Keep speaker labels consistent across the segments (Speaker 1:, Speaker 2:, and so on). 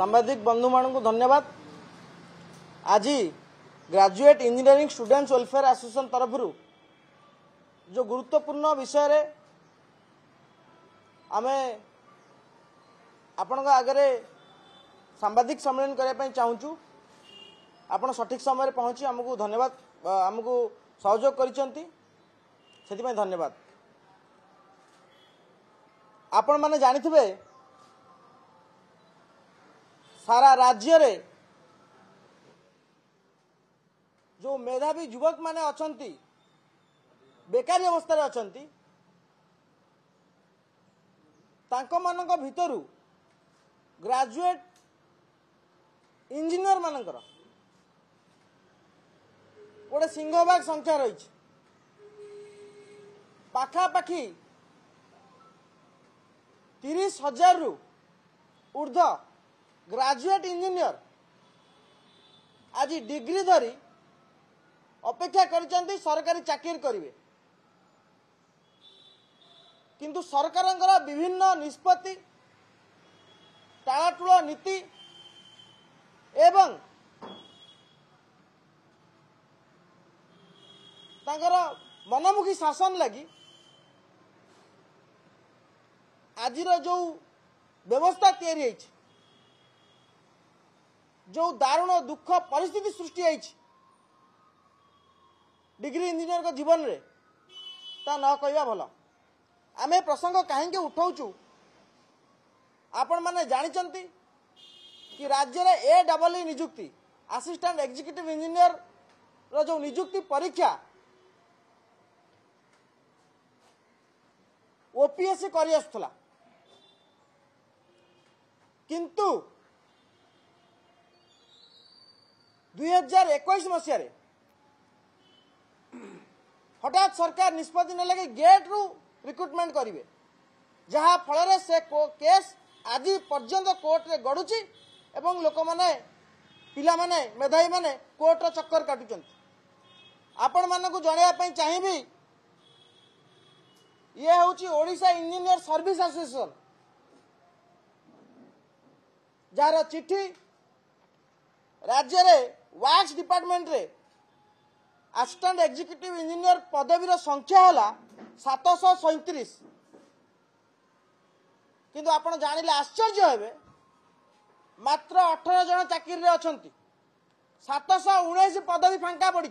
Speaker 1: सांबादिक बंधु मान को धन्यवाद। आज graduate engineering students welfare association तरफ जो गुरुत्वपूर्ण विषय रे आमे आपण आगे सांबादिक सम्मेलन करने चाहूँ। आपण सठिक समय पहुँची आमको धन्यवाद आमको सहयोग करिसेंती धन्यवाद। आपण माने जानिथिबे सारा राज्य रे जो मेधावी युवक माने अछंती बेकारी अवस्था रे अछंती तांको मानक भितरु ग्रेजुएट इंजीनियर मानकर गोटे सिंहभाग संख्या रही पाखापाखि 30,000 रु ऊर्ध्व ग्रेजुएट इंजीनियर आज डिग्री धरी अपेक्षा करिसेंती सरकारी चाकरी करिवे, किंतु सरकारंकर विभिन्न निष्पत्ति टाळाटुळ नीति एवं तांकर मनमुखी शासन लगी आजिर जो व्यवस्था तैयारी है जो दारुण दुख परिस्थिति सृष्टि है डिग्री इंजीनियर को जीवन रे ता न कहवा भल। आम प्रसंग कहीं उठाऊचु आपण माने जानिचंती कि राज्य रे AEE नियुक्ति असिस्टेंट एग्जीक्यूटिव इंजीनियर रो जो नियुक्ति परीक्षा ओपीएससी करी आसुला, किंतु 2021 मसीह हठात सरकार निष्पत्ति ने लगे गेट रु रिक्रुटमेंट करेंगे, जहाँ फल से केस आज पर्यंत कोर्ट रे गड़ुची एवं लोक माने पिला माने मेधावी माने कोर्ट रो चक्कर काटुचंती। आपण मानकु जणाया चाहिए ये हूँ Odisha engineer service association jar चिठी राज्य रे वर्क्स डिपार्टमेंट रे असिस्टेंट एग्जीक्यूटिव इंजीनियर पदवीर संख्या है 737, किंतु आपण जानिले आश्चर्य हेबे मात्र 18 जन चाकरी रे अछंती, 719 पदवी फांका पड़ी।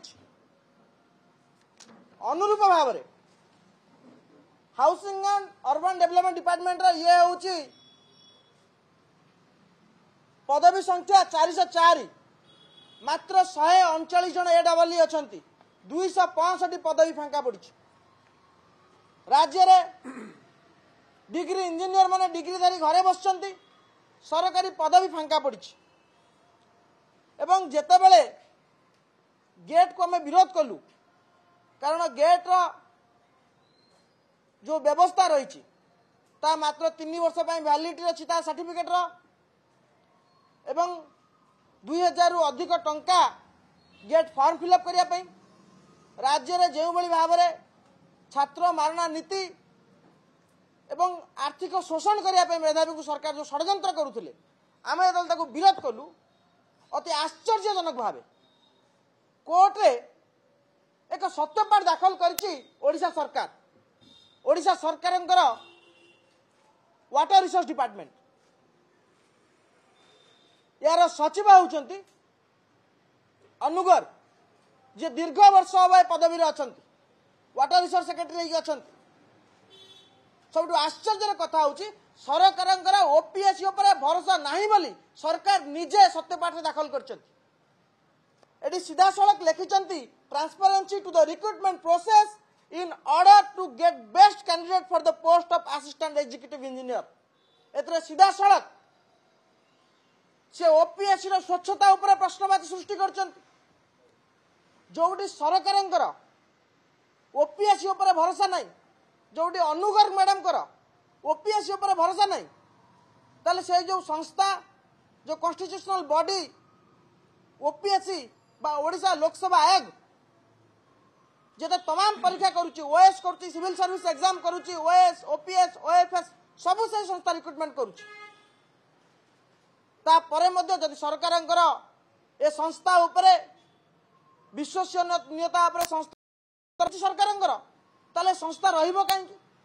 Speaker 1: अनुरूप भाव में housing and urban development department रे ये हूँ पदवी संख्या 404, मात्र 139 जन AEE अछंती, 265 पदवी फांका पड़ी। राज्य रे डिग्री इंजीनियर माने डिग्री धरी घरे बसचंती, सरकारी पदवी फांका पड़ी। एवं जेतेबेले गेट को हमें विरोध कलु, कारण गेट रो जो व्यवस्था रही ता मात्र 3 वर्ष वैलिडिटी अच्छी सर्टिफिकेट रो एवं 2000 रु अधिक टंका गेट फॉर्म फिलअप करने राज्य में जो भाव में छात्र मारणा नीति एवं आर्थिक शोषण करने मेधावी को सरकार जो षड्यंत्र करुले आम जो विरोध कलु अति आश्चर्यजनक भाव कोर्ट रे एक सत्यपाठ दाखल करिछि ओडिशा सरकार। ओडिशा सरकारंकर वाटर रिसोर्स डिपार्टमेंट यार सचिव होउचंती अनुगर जे दीर्घ वर्ष हम पदवी अछंती, वाटर रिसोर्स सेक्रेटरी अछंती। सब आश्चर्य कथा हूँ सरकार ओपीएससी उपर भरोसा नहीं बोली सरकार निजे सत्यपाठ दाखल कर सीधा सड़क लिखिं transparency to the recruitment process in order to get best candidate for the post of assistant executive engineer. एतरे सीधा सड़क से ओपीएससी रो स्वच्छता उपर प्रश्नवाची सृष्टि कर जोटी सरकार ओपीएससी उपर भरोसा नहीं, जोटी अनुगर मैडम कर ओपीएससी उपर भरोसा नहीं, ताले से जो संस्था जो कॉन्स्टिट्यूशनल बॉडी ओपीएससी बा ओडिशा लोकसभा आयोग जेते तमाम परीक्षा करुची, ओएस करुची, सिविल सर्विस एग्जाम करुची, ओएस ओपीएस ओएफएस सब से संस्था रिक्रुटमेंट करुची। तापरे मध्य जदि सरकारंकर ए संस्था उपरे विश्वसनीयता उपरे संस्था सरकारंकर ताले संस्था रहिबो काहे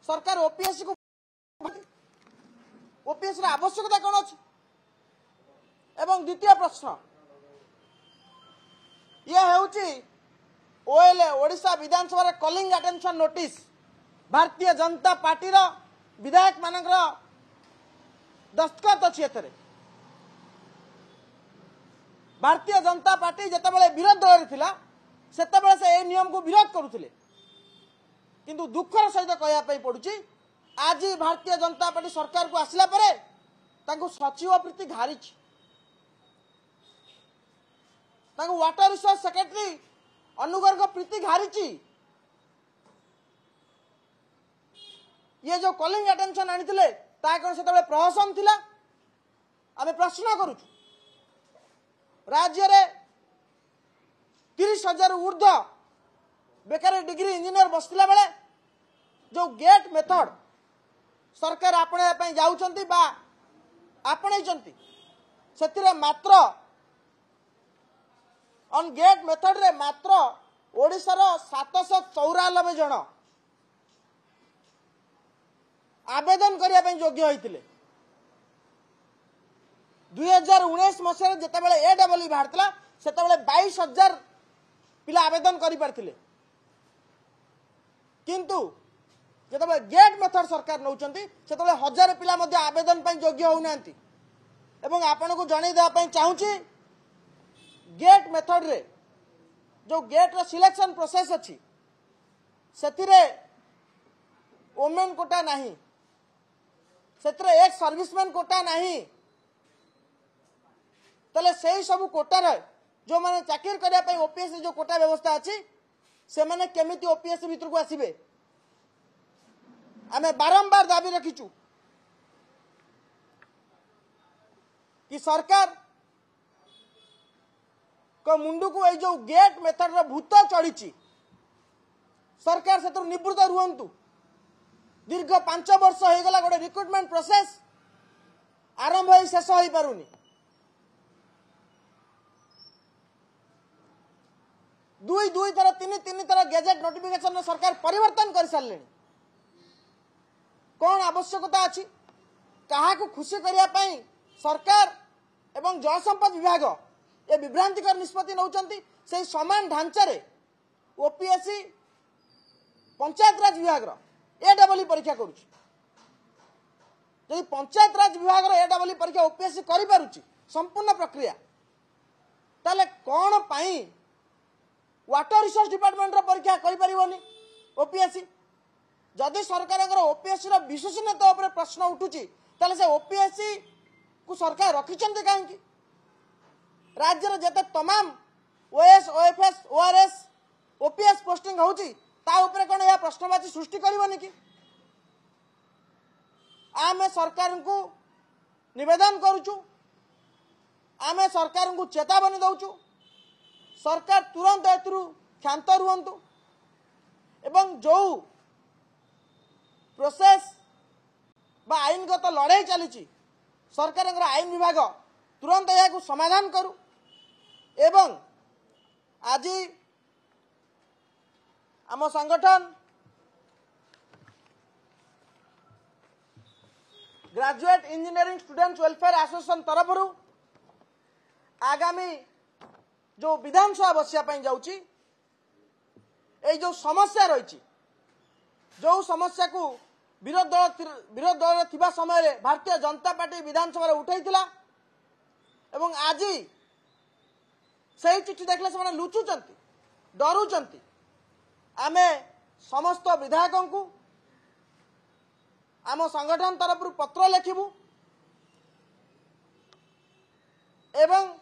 Speaker 1: सरकार ओपीएससी को ओपीएस रा आवश्यकता कोन अछि। एवं द्वितीय प्रश्न ये हेउची ओएलए ओडिशा विधानसभा calling attention notice Bharatiya Janata party रो विधायक मानकर दस्तखत अछि एथरे। भारतीय जनता पार्टी जेतेबेले विरोध दल थिला सेतेबेले से ए नियम को विरोध करुथिले किंतु दुखर सहित कहया पई पडुची आज भारतीय जनता पार्टी सरकार को आसला परे तांको सचिव प्रीति घारिछ तांको वाटर रिसोर्स सेक्रेटरी अनुगर्ग प्रीति घारिची ये जो कॉलिंग अटेंशन आनिथिले ता कोन सेतेबेले प्रहसन थिला आमे प्रश्न करूछु। राज्य रे 30,000 ऊर्ध्व बेकारी डिग्री इंजीनियर बसला बेले जो गेट मेथड सरकार आपणे पई जाउचंती बा आपणैचंती सेतिरे मात्र ऑन गेट मेथड रे मात्र ओडिसा रो 794 जन आवेदन करिया पई योग्य होइतिले। 2019 मसरे जेतेबेले एडब्ल्यू भारतला सेतेबेले 22,000 पिला आवेदन करि परथिले किंतु जेतेबेले गेट मेथड सरकार नउचंती सेतेबेले 1000 पिला मध्ये आवेदन पई योग्य होउनांती। एवं आपन को जणै देबा पई चाहूची गेट मेथड रे जो गेट रो सिलेक्शन प्रोसेस अछि सेतिरे वुमेन कोटा नाही सेतिरे एक सर्विसमैन कोटा नाही तले सेही सब कोटा रे जो माने चाकरी करिया पई ओपीएससी जो कोटा व्यवस्था अछि से माने केमिति ओपीएससी भीतर को आसीबे आमे बारंबार दाबी रखिचु कि सरकार को मुंडू को ए जो गेट मेथड रो भूत चढ़ी सरकार से निवृत्त रुहंतु। दीर्घ 5 वर्ष हो गला गोटे रिक्रुटमेंट प्रोसेस आरंभ हो शेष हो पारुनी। दुई थर तीन थर गेजेट नोटिफिकेशन सरकार परिवर्तन कर सारे कौन आवश्यकता अच्छी क्या खुशी करने सरकार एवं जलसंपद विभाग ये विभ्रांतिकर निष्पत्ति नौचंती से समान ढांचारे ओपीएससी पंचायत राज विभाग एडब्ल्यू परीक्षा करुच्ची जदि पंचायत राज विभाग एडब्ल्यू परीक्षा ओपीएससी करि पारुची संपूर्ण प्रक्रिया ताले कौन पाई वाटर रिसोर्स डिपार्टमेंट परीक्षा करि परिबोनी ओपीएससी जदि सरकार ओपीएससी विश्वसनीयता उपर प्रश्न उठुची ताले से ओपीएससी को सरकार रखिचंते काहेकि राज्य जते तमाम OS OFS ORS OPS posting होची ता ऊपर कोन या प्रश्नवाची सृष्टि करबोनी कि आमे सरकार को निवेदन करूचु आमे सरकार को चेतावनी दउचु सरकार तुरंत एतरु क्षांत रुहंतु एवं जो प्रोसेस बा आईनगत लड़ाई चली सरकार आईन विभाग तुरंत यह समाधान करू एवं आज आम संगठन graduate engineering students welfare association तरफ आगामी जो विधानसभा बसिया जाउची ए जो समस्या रही जो समस्या को विरोध दल थिबा समय रे भारतीय जनता पार्टी विधानसभा उठाइथिला एवं आज सही चिठी देखले से लुचुचंती डरुचंती आमे समस्त विधायकों को आम संगठन तरफ पत्र लिखिबू एवं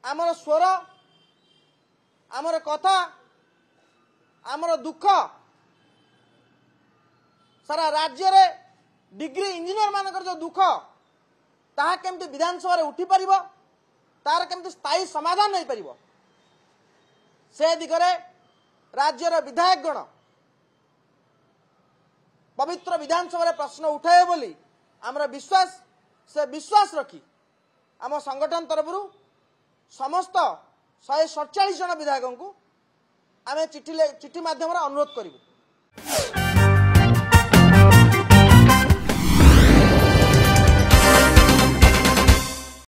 Speaker 1: आमर स्वर आमर कथा आमर दुख सारा राज्य रे डिग्री इंजीनियर मानकर जो दुख ताहा केमती विधानसभा उठी पारिबो तार केमती स्थायी समाधान नहीं पारिबो से दिगरे राज्यर विधायक गण पवित्र विधानसभा प्रश्न उठाए बोली आमर विश्वास से विश्वास रखी आम संगठन तरफ समस्त 147 जन विधायक को आम चिठी माध्यम अनुरोध करूँ।